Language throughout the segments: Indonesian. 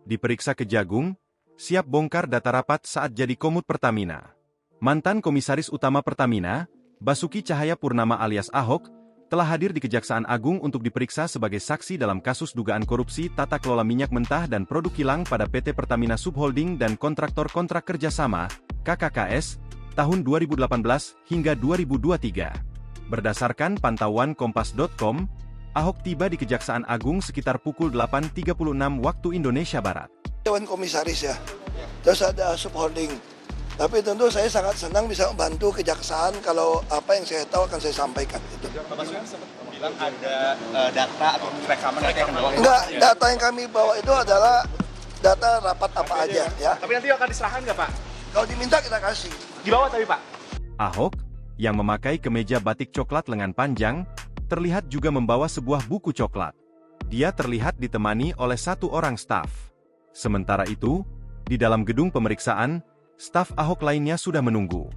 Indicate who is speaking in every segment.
Speaker 1: Diperiksa Kejagung, siap bongkar data rapat saat jadi komut Pertamina. Mantan Komisaris Utama Pertamina, Basuki Cahayapurnama alias Ahok, telah hadir di Kejaksaan Agung untuk diperiksa sebagai saksi dalam kasus dugaan korupsi tata kelola minyak mentah dan produk kilang pada PT Pertamina Subholding dan Kontraktor Kontrak Kerjasama, KKKS, tahun 2018 hingga 2023. Berdasarkan pantauan Kompas.com, Ahok tiba di Kejaksaan Agung sekitar pukul 8.36 waktu Indonesia Barat.
Speaker 2: Dewan Komisaris ya, terus ada subholding. Tapi tentu saya sangat senang bisa membantu kejaksaan kalau apa yang saya tahu akan saya sampaikan. Itu.
Speaker 3: Bapak sempat bilang ada data atau rekaman yang akan dibawa.
Speaker 2: Enggak, data yang kami bawa itu adalah data rapat apa aja ya.
Speaker 3: Tapi nanti akan diserahkan nggak Pak?
Speaker 2: Kalau diminta kita kasih.
Speaker 3: Dibawa tapi Pak?
Speaker 1: Ahok, yang memakai kemeja batik coklat lengan panjang, terlihat juga membawa sebuah buku coklat. Dia terlihat ditemani oleh satu orang staf. Sementara itu, di dalam gedung pemeriksaan, staf Ahok lainnya sudah menunggu.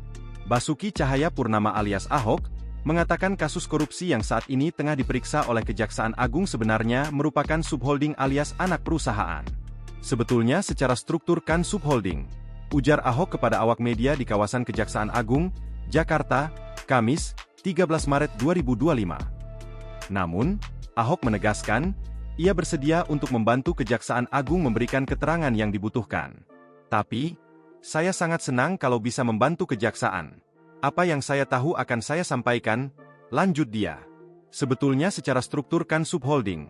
Speaker 1: Basuki Cahayapurnama alias Ahok, mengatakan kasus korupsi yang saat ini tengah diperiksa oleh Kejaksaan Agung sebenarnya merupakan subholding alias anak perusahaan. Sebetulnya secara struktur kan subholding, ujar Ahok kepada awak media di kawasan Kejaksaan Agung, Jakarta, Kamis, 13 Maret 2025. Namun, Ahok menegaskan, ia bersedia untuk membantu Kejaksaan Agung memberikan keterangan yang dibutuhkan. Tapi, saya sangat senang kalau bisa membantu kejaksaan. Apa yang saya tahu akan saya sampaikan, lanjut dia. Sebetulnya secara struktur kan subholding.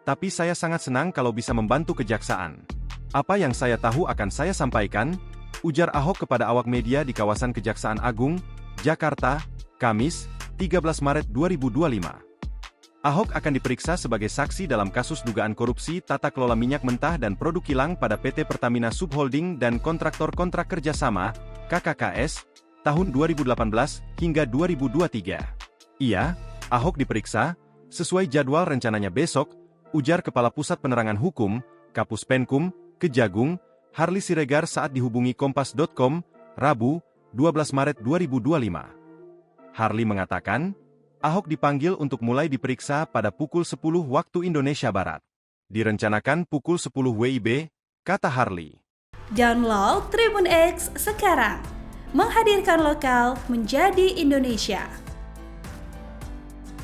Speaker 1: Tapi saya sangat senang kalau bisa membantu kejaksaan. Apa yang saya tahu akan saya sampaikan, ujar Ahok kepada awak media di kawasan Kejaksaan Agung, Jakarta, Kamis, 13 Maret 2025. Ahok akan diperiksa sebagai saksi dalam kasus dugaan korupsi tata kelola minyak mentah dan produk kilang pada PT Pertamina Subholding dan Kontraktor Kontrak Kerjasama, KKKS, tahun 2018 hingga 2023. Iya, Ahok diperiksa, sesuai jadwal rencananya besok, ujar Kepala Pusat Penerangan Hukum, Kapus Penkum, Kejagung, Harli Siregar saat dihubungi Kompas.com, Rabu, 12 Maret 2025. Harli mengatakan, Ahok dipanggil untuk mulai diperiksa pada pukul 10 waktu Indonesia Barat. Direncanakan pukul 10 WIB, kata Harli.
Speaker 4: Download Tribun X sekarang, menghadirkan lokal menjadi Indonesia.